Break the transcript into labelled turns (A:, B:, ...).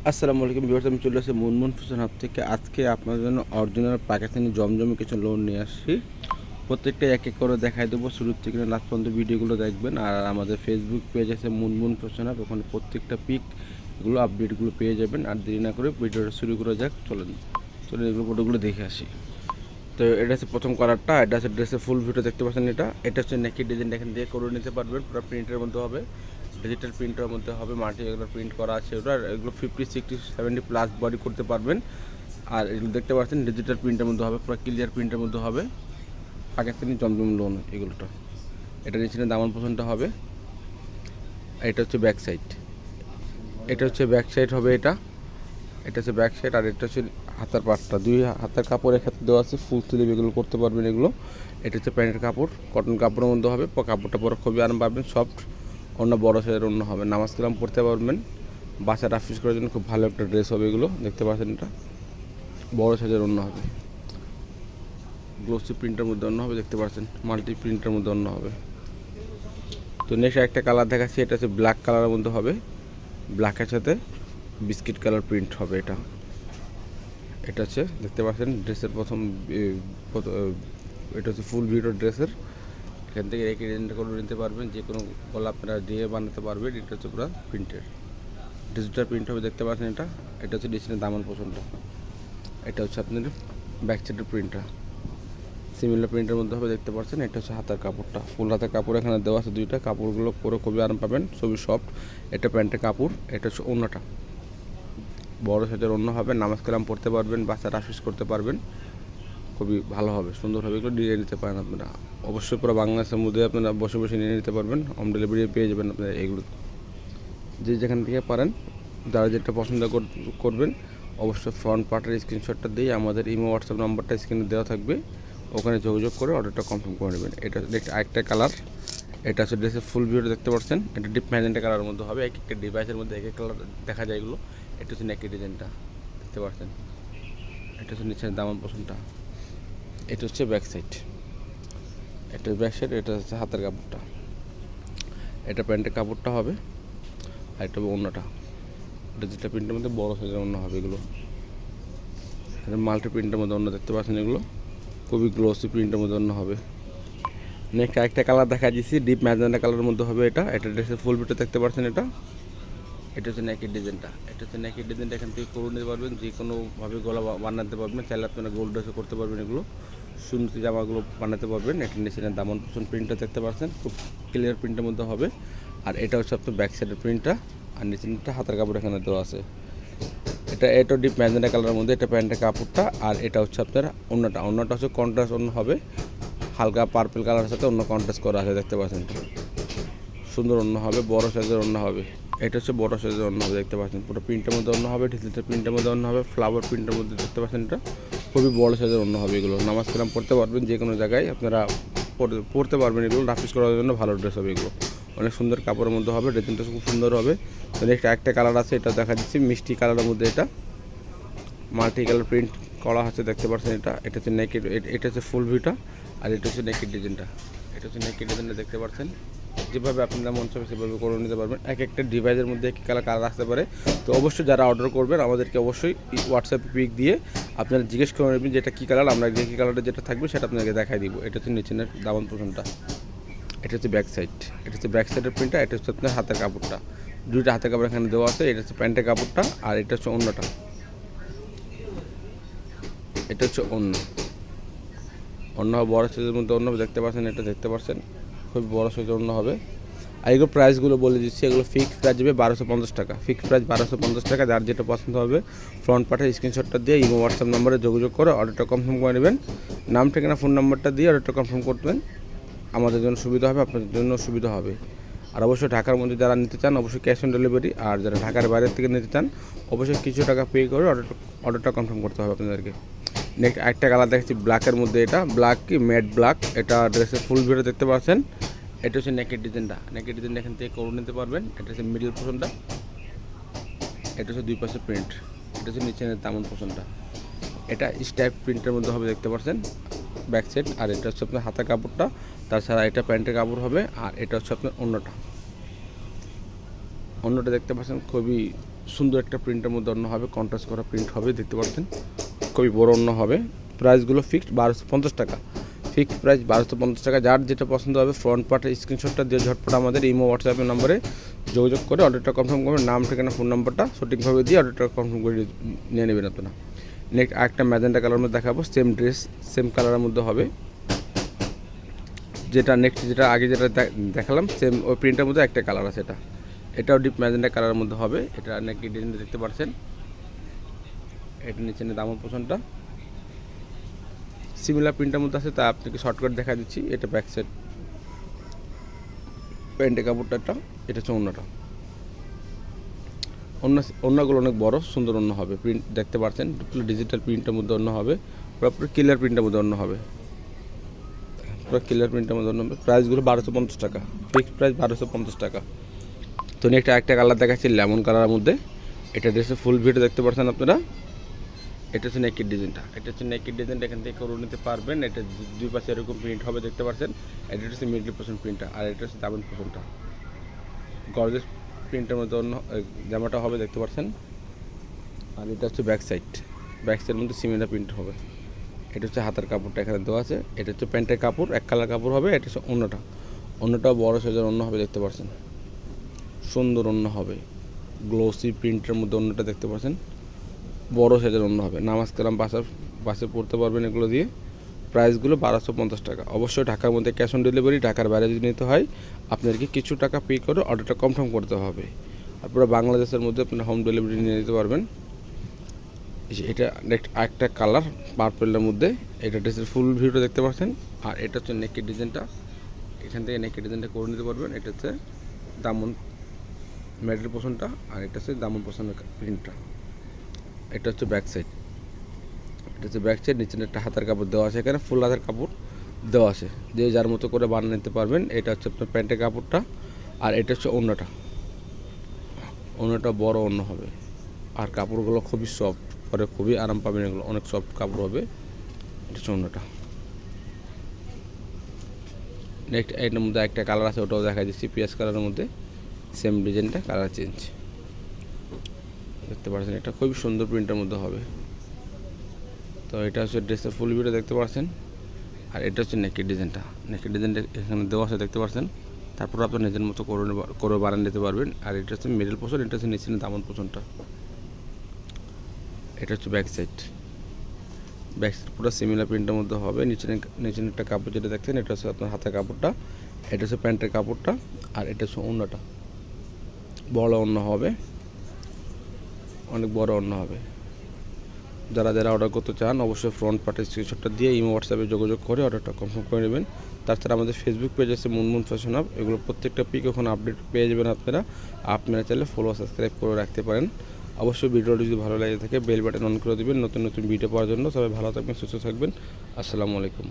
A: আসসালামু আলাইকুম ভিউয়ার্স, আমি চলে আসছি মুনমুন ফ্যাশন হাব থেকে। আজকে আপনাদের জন্য অরিজিনাল পাকিস্তানি জমজমে কিছু লোন নিয়ে আসছি। প্রত্যেকটা এক এক করে দেখাই দেবো, শুরু থেকে লাস্ট পর্যন্ত ভিডিওগুলো দেখবেন। আর আমাদের ফেসবুক পেজ আছে মুনমুন ফ্যাশন হাব, ওখানে প্রত্যেকটা পিক এগুলো আপডেটগুলো পেয়ে যাবেন। আর দেরি না করে ভিডিওটা শুরু করা যাক, চলেন এগুলো ফটোগুলো দেখে আসি। তো এটা হচ্ছে প্রথম কালারটা, এটা হচ্ছে ড্রেসের ফুল ভিডিও দেখতে পাচ্ছেন। এটা হচ্ছে নেকি ডিজাইন, এখান দিয়ে করে নিতে পারবেন। পুরো প্রিন্টের মধ্যে হবে, ডিজিটাল প্রিন্টের মধ্যে হবে, মাল্টি এগুলো প্রিন্ট করা আছে। ওটা এগুলো 50, 60, 70 প্লাস বডি করতে পারবেন। আর এগুলো দেখতে পাচ্ছেন ডিজিটাল প্রিন্টের মধ্যে হবে, পুরো ক্লিয়ার প্রিন্টের মধ্যে হবে, পাকিস্তানি জমজম লোন এগুলোটা। এটা নিচে দামান পছন্দটা হবে। এটা হচ্ছে ব্যাক সাইড, হবে এটা হচ্ছে ব্যাক সাইড। আর এটা হচ্ছে হাতার পাটটা, দুই হাতার কাপড় একসাথে দেওয়া আছে, ফুল স্লিভ এগুলো করতে পারবেন এগুলো। এটা হচ্ছে প্যান্টের কাপড়, কটন কাপড়ের মধ্যে হবে, কাপড়টা পরে খুবই আরাম পাবেন, সফট। অন্য বড় সাইজের অন্য হবে, নামাজ কালাম পড়তে পারবেন, বাসার অফিস করার জন্য খুব ভালো একটা ড্রেস হবে এগুলো। দেখতে পাচ্ছেন এটা বড় সাইজের অন্য হবে, গ্লোসি প্রিন্টের মধ্যে অন্য হবে, দেখতে পাচ্ছেন মাল্টি প্রিন্টের মধ্যে অন্য হবে। তো নেক্সট একটা কালার দেখাচ্ছি, এটা হচ্ছে ব্ল্যাক কালারের মধ্যে হবে, ব্ল্যাকের সাথে বিস্কিট কালার প্রিন্ট হবে। এটা হচ্ছে দেখতে পাচ্ছেন ড্রেসের প্রথম এটা হচ্ছে ফুল ভিডিও ড্রেসের। এখান থেকে একই ডিজাইনটা করে নিতে পারবেন, যে কোনো গলা আপনারা দিয়ে বানাতে পারবেন। এটা হচ্ছে পুরো প্রিন্টের ডিজিটাল প্রিন্ট হবে, দেখতে পাচ্ছেন এটা হচ্ছে ডিজাইনের দামান পছন্দটা। এটা হচ্ছে আপনাদের ব্যাক সাইডের প্রিন্টটা, সিমিলার প্রিন্টের মধ্যে হবে, দেখতে পাচ্ছেন। এটা হচ্ছে হাতার কাপড়টা, ফুল হাতের কাপড় এখানে দেওয়া আছে দুইটা, কাপড়গুলো পরে খুবই আরাম পাবেন, খুবই সফট। এটা প্যান্টের কাপড়। এটা হচ্ছে ওড়নাটা, বড় সাইজের অন্য হবে, নামাজ কালাম পড়তে পারবেন, বাচ্চারা অফিস করতে পারবেন, খুবই ভালো হবে, সুন্দর হবে। এগুলো ডিজাইন নিতে পারেন আপনারা, অবশ্যই পুরো বাংলাদেশের মধ্যে আপনারা বসে বসে নিয়ে নিতে পারবেন, হোম ডেলিভারি পেয়ে যাবেন আপনারা এগুলো। যে যেখান থেকে পারেন, যারা যেটা পছন্দ করবেন, অবশ্যই ফ্রন্ট পার্টের স্ক্রিনশটটা দিয়ে আমাদের ইমো হোয়াটসঅ্যাপ নাম্বারটা স্ক্রিনে দেওয়া থাকবে, ওখানে যোগাযোগ করে অর্ডারটা কনফার্ম করে নেবেন। এটা আরেকটা কালার, এটা হচ্ছে ড্রেসের ফুল ভিউটা দেখতে পাচ্ছেন। এটা ডিপ ম্যাজেন্টা কালারের মধ্যে হবে, এক একটা ডিভাইসের মধ্যে এক এক কালার দেখা যায় এগুলো। এটা হচ্ছে নেকের ডিজাইনটা, দেখতে পাচ্ছেন। এটা হচ্ছে নিচের দামান পছন্দটা। এটা হচ্ছে ব্যাক সাইড, এটা ব্যাক সাইড। এটা হচ্ছে হাতের কাপড়টা, এটা প্যান্টের কাপড়টা হবে। আর এটা অন্যটা, এটা যেটা প্রিন্টের মধ্যে বড় সাইজের অন্য হবে এগুলো। এটা মাল্টি প্রিন্টের মধ্যে অন্য, দেখতে পাচ্ছেন এগুলো খুবই গ্লোসি প্রিন্টের মধ্যে অন্য হবে। নেক্সট আরেকটা কালার দেখা দিচ্ছি, ডিপ ম্যাজেন্টা কালারের মধ্যে হবে। এটা ড্রেসের ফুল ভিডিও দেখতে পাচ্ছেন। এটা হচ্ছে নেকের ডিজাইনটা, এখান থেকে করে নিতে পারবেন, যে কোনোভাবে গলা বানাতে পারবেন, চাইলে আপনারা গোল্ড ড্রেসও করতে পারবেন এগুলো, সুন্দর জামাগুলো বানাতে পারবেন। এটা নিচে দামন পছন্দ প্রিন্টটা দেখতে পাচ্ছেন, খুব ক্লিয়ার প্রিন্টের মধ্যে হবে। আর এটা হচ্ছে আপনার ব্যাক সাইডের প্রিন্টটা, আর নিচেরটা হাতের কাপড় এখানে দেওয়া আছে। এটা ডিপ ম্যাজেন্টা কালারের মধ্যে, এটা প্যান্টের কাপড়টা। আর এটা হচ্ছে আপনার অন্যটা হচ্ছে কন্ট্রাস্ট অন্য হবে, হালকা পার্পল কালারের সাথে অন্য কন্ট্রাস্ট করা আছে, দেখতে পাচ্ছেন। সুন্দর অন্য হবে, বড় সাইজের অন্য হবে। এটা হচ্ছে বড় সাইজের অন্য হবে, দেখতে পাচ্ছেন। পুরো প্রিন্টের মধ্যে অন্য হবে, ডিজিটাল প্রিন্টের মধ্যে অন্য হবে, ফ্লাওয়ার প্রিন্টের মধ্যে দেখতে পাচ্ছেন। এটা খুবই বড় সাইজের অন্য হবে এগুলো। নামাজ কালাম পড়তে পারবেন, যে কোনো জায়গায় আপনারা পড়তে পারবেন এগুলো। রাফিস করার জন্য ভালো ড্রেস হবে এগুলো, অনেক সুন্দর কাপড়ের মধ্যে হবে, ডিজাইনটা খুব সুন্দর হবে। তো নেক্সট একটা কালার আছে, এটা দেখা দিচ্ছি মিষ্টি কালারের মধ্যে। এটা মাল্টি কালার প্রিন্ট করা হচ্ছে, দেখতে পাচ্ছেন। এটা হচ্ছে নেকের, এটা হচ্ছে ফুল ভিউটা। আর এটা হচ্ছে নেকের ডিজাইনটা, দেখতে পাচ্ছেন। যেভাবে আপনারা মন চাবে সেভাবে করে নিতে পারবেন, এক একটা ডিভাইসের মধ্যে এক কালার আসতে পারে। তো অবশ্যই যারা অর্ডার করবেন আমাদেরকে অবশ্যই হোয়াটসঅ্যাপে পিক দিয়ে আপনারা জিজ্ঞেস করে নেবেন যেটা কী কালার, আমরা যে কী কালারটা যেটা থাকবে সেটা আপনাকে দেখাই দিব। এটা হচ্ছে নিচের দামান পোষণটা, এটা হচ্ছে ব্যাক সাইড, এটা হচ্ছে ব্যাক সাইডের প্রিন্টটা। এটা হচ্ছে আপনার হাতের কাপড়টা, দুইটা হাতের কাপড় এখানে দেওয়া আছে। এটা হচ্ছে প্যান্টের কাপড়টা। আর এটা হচ্ছে অন্যটা, এটা হচ্ছে অন্য বড় সাইজের মধ্যে অন্য দেখতে পাচ্ছেন। এটা দেখতে পাচ্ছেন খুব বড় সাইজের অন্য হবে। আর এগুলো প্রাইসগুলো বলে দিচ্ছি, এগুলো ফিক্সড প্রাইস যাবে 1250 টাকা, ফিক্সড প্রাইস 1250 টাকা। যার যেটা পছন্দ হবে ফ্রন্ট পার্টের স্ক্রিনশটটা দিয়ে ইমো হোয়াটসঅ্যাপ নাম্বারে যোগাযোগ করে অর্ডারটা কনফার্ম করে নেবেন। নাম ঠিকানা ফোন নাম্বারটা দিয়ে অর্ডারটা কনফার্ম করবেন, আমাদের জন্য সুবিধা হবে, আপনাদের জন্য সুবিধা হবে। আর অবশ্যই ঢাকার মধ্যে যারা নিতে চান অবশ্যই ক্যাশ অন ডেলিভারি, আর যারা ঢাকার বাইরের থেকে নিতে চান অবশ্যই কিছু টাকা পে করে অর্ডারটা কনফার্ম করতে হবে আপনাদেরকে। নেক্সট আরেকটা কালার দেখছি ব্ল্যাকের মধ্যে, এটা ব্ল্যাক কি ম্যাট ব্ল্যাক। এটা ড্রেসের ফুল ভিডিও দেখতে পাচ্ছেন। এটা হচ্ছে নেকের ডিজাইনটা, এখান থেকে করে নিতে পারবেন। এটা হচ্ছে মিডল পোর্শনটা, এটা হচ্ছে দুই পাশে প্রিন্ট। এটা হচ্ছে নিচের দামন পোর্শনটা, এটা স্টাইপ প্রিন্টের মধ্যে হবে, দেখতে পাচ্ছেন ব্যাক সাইড। আর এটা হচ্ছে আপনার হাতা কাপড়টা, তাছাড়া এটা প্যান্টের কাপড় হবে। আর এটা হচ্ছে আপনার অন্যটা দেখতে পাচ্ছেন, খুবই সুন্দর একটা প্রিন্টের মধ্যে অন্য হবে, কন্ট্রাস্ট করা প্রিন্ট হবে, দেখতে পাচ্ছেন খুবই বড় অন্য হবে। প্রাইসগুলো ফিক্সড 1250 টাকা, ফিক্সড প্রাইস 1250 টাকা। যার যেটা পছন্দ হবে ফ্রন্ট পার্টের স্ক্রিনশটটা দিয়ে ঝটপট আমাদের ইমো হোয়াটসঅ্যাপের নম্বরে যোগাযোগ করে অর্ডারটা কনফার্ম করবেন। নাম, ঠিকানা, ফোন নাম্বারটা সঠিকভাবে দিয়ে অর্ডারটা কনফার্ম করে নিয়ে নেবেন আপনারা। নেক্সট আরেকটা ম্যাজেন্টা কালারের মধ্যে দেখাবো, সেম ড্রেস সেম কালারের মধ্যে হবে। যেটা নেক্সট যেটা আগে যেটা দেখালাম সেম ওই প্রিন্টের মধ্যে একটা কালার আছে, এটাও ডিপ ম্যাজেন্টা কালারের মধ্যে হবে। এটা নাকি ডিজাইনটা দেখতে পাচ্ছেন, এটা নিচে দামন পোষণটা সিমিলার প্রিন্টের মধ্যে আছে, তা আপনাকে শর্টকাট দেখা দিচ্ছি। এটা ব্যাক সাইড প্যান্টের কাপড়টা, এটা হচ্ছে অন্যটা। অন্যগুলো অনেক বড় সুন্দর অন্য হবে, প্রিন্ট দেখতে পাচ্ছেন পুরো ডিজিটাল প্রিন্টের মধ্যে অন্য হবে, পুরো ক্লিয়ার প্রিন্টের মধ্যে অন্য হবে, পুরো ক্লিয়ার প্রিন্টের মধ্যে অন্য হবে। প্রাইসগুলো 1250 টাকা, ফিক্সড প্রাইস 1250 টাকা। তো একটা কালার দেখাচ্ছি লেমন কালারের মধ্যে, এটা ড্রেসের ফুল ভিডিও দেখতে পাচ্ছেন আপনারা। এটা হচ্ছে নেকের ডিজাইনটা, এখান থেকে করে নিতে পারবেন। এটা দুই পাশে এরকম প্রিন্ট হবে দেখতে পাচ্ছেন। এটা হচ্ছে মিডল পোর্শন প্রিন্টটা, আর এটা হচ্ছে দামন পোর্শনটা গর্জিয়াস প্রিন্টের মধ্যে অন্য জামাটা হবে দেখতে পাচ্ছেন। আর এটা হচ্ছে ব্যাক সাইডের মধ্যে সিমিলার প্রিন্ট হবে। এটা হচ্ছে হাতের কাপড়টা এখানে দেওয়া আছে, এটা হচ্ছে প্যান্টের কাপড়, এক কালার কাপড় হবে। এটা হচ্ছে অন্যটাও বড় সাইজের অন্য হবে দেখতে পাচ্ছেন, সুন্দর অন্য হবে, গ্লোসি প্রিন্টের মধ্যে অন্যটা দেখতে পাচ্ছেন, বড় সাইজের অন্য হবে। নামাজ কালাম বাসে পড়তে পারবেন এগুলো দিয়ে। প্রাইসগুলো 1250 টাকা। অবশ্যই ঢাকার মধ্যে ক্যাশ অন ডেলিভারি, ঢাকার বাইরে যদি নিতে হয় আপনাদেরকে কিছু টাকা পে করে অর্ডারটা কনফার্ম করতে হবে। আর পুরো বাংলাদেশের মধ্যে আপনারা হোম ডেলিভারি নিয়ে নিতে পারবেন। এটা একটা কালার পার্পেলের মধ্যে, এটা ড্রেসের ফুল ভিউটা দেখতে পাচ্ছেন। আর এটা হচ্ছে নেকের ডিজাইনটা, এখান থেকে নেকের ডিজাইনটা করে নিতে পারবেন। এটা হচ্ছে দামন মেডেল পোর্শনটা, আর এটা হচ্ছে দামন পোর্শনের প্রিন্টটা। এটা হচ্ছে ব্যাক সাইড, নিচে একটা হাতের কাপড় দেওয়া আছে, এখানে ফুল হাতের কাপড় দেওয়া আছে, যে যার মতো করে বানিয়ে নিতে পারবেন। এটা হচ্ছে আপনার প্যান্টের কাপড়টা, আর এটা হচ্ছে অন্যটা বড় অন্য হবে। আর কাপড়গুলো খুবই সফট, পরে খুবই আরাম পাবেন, এগুলো অনেক সফট কাপড় হবে। এটা হচ্ছে অন্যটা। নেক্সট এটার মধ্যে একটা কালার আছে, ওটাও দেখা দিচ্ছি, পিঁয়াজ কালারের মধ্যে সেম ডিজাইনটা, কালার চেঞ্জ দেখতে পাচ্ছেন। এটা খুবই সুন্দর প্রিন্টের মধ্যে হবে। তো এটা হচ্ছে ড্রেসের ফুল ভিডিও দেখতে পাচ্ছেন। আর এটা হচ্ছে নেকের ডিজাইনটা, এখানে দেওয়া আছে দেখতে পাচ্ছেন। তারপর আপনার নিজের মতো করে বানিয়ে নিতে পারবেন। আর এটা হচ্ছে মিডল পোর্শন, এটা হচ্ছে নিচে দামন পোর্শনটা। এটা হচ্ছে ব্যাক সাইড পুরো সিমিলার প্রিন্টের মধ্যে হবে। নিচে একটা কাপড় যেটা দেখছেন, এটা হচ্ছে আপনার হাতের কাপড়টা, এটা হচ্ছে প্যান্টের কাপড়টা, আর এটা হচ্ছে ওড়নাটা। বড় ওড়না হবে, অনেক বড় ওড়না হবে। যারা অর্ডার করতে চান অবশ্যই ফ্রন্ট পার্টের স্ক্রিনশটটা দিয়ে ইমো হোয়াটসঅ্যাপে যোগাযোগ করে অর্ডারটা কনফার্ম করে নেবেন। তাছাড়া আমাদের ফেসবুক পেজ আছে মুনমুন ফ্যাশন হাব, এগুলো প্রত্যেকটা পিক ওখানে আপডেট পেয়ে যাবেন আপনারা চাইলে ফলো সাবস্ক্রাইব করে রাখতে পারেন। অবশ্যই ভিডিওটি যদি ভালো লাগে থাকে বেল বাটন অন করে দেবেন নতুন ভিডিও পাওয়ার জন্য। সবাই ভালো থাকবেন, সুস্থ থাকবেন। আসসালামু আলাইকুম।